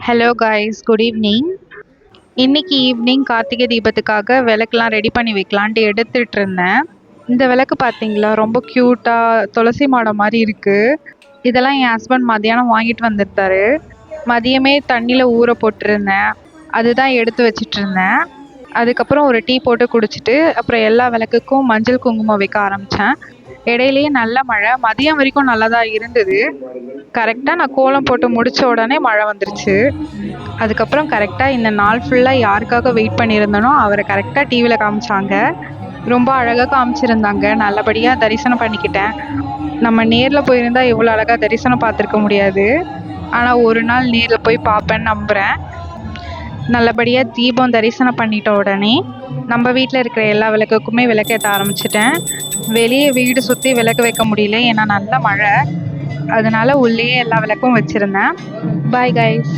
Hello guys, good evening. இன்னைக்கு evening Karthigai தீபத்துக்காக விளக்குலாம் ready பண்ணி வைக்கலான்ட்டு எடுத்துட்டு இருந்தேன். இந்த விளக்கு பார்த்தீங்களா, ரொம்ப க்யூட்டாக துளசி மாடம் மாதிரி இருக்குது. இதெல்லாம் என் ஹஸ்பண்ட் மதியானம் வாங்கிட்டு வந்துருந்தாரு. மதியமே தண்ணியில் ஊற போட்டிருந்தேன். அதுதான் எடுத்து வச்சிட்டு இருந்தேன். அதுக்கப்புறம் ஒரு டீ போட்டு குடிச்சிட்டு அப்புறம் எல்லா விளக்குக்கும் மஞ்சள் குங்குமம் வைக்க ஆரம்பித்தேன். இடையிலேயே நல்ல மழை, மதியம் வரைக்கும் நல்லா தான் இருந்தது. கரெக்டாக நான் கோலம் போட்டு முடித்த உடனே மழை வந்துருச்சு. அதுக்கப்புறம் கரெக்டாக இந்த நாள் ஃபுல்லாக யாருக்காக வெயிட் பண்ணியிருந்தனோ அவரை கரெக்டாக டிவியில் காமிச்சாங்க. ரொம்ப அழகாக காமிச்சிருந்தாங்க. நல்லபடியாக தரிசனம் பண்ணிக்கிட்டேன். நம்ம நேரில் போயிருந்தால் இவ்வளோ அழகாக தரிசனம் பார்த்துருக்க முடியாது. ஆனால் ஒரு நாள் நேரில் போய் பார்ப்பேன்னு நம்புகிறேன். நல்லபடியாக தீபம் தரிசனம் பண்ணிட்ட உடனே நம்ம வீட்டில் இருக்கிற எல்லா விளக்குக்குமே விளக்கேற்ற ஆரம்பிச்சிட்டேன். வெளியே வீடு சுற்றி விளக்கு வைக்க முடியல, ஏன்னா நல்ல மழை. அதனால உள்ளேயே எல்லா விளக்கும் வச்சுருந்தேன். Bye guys.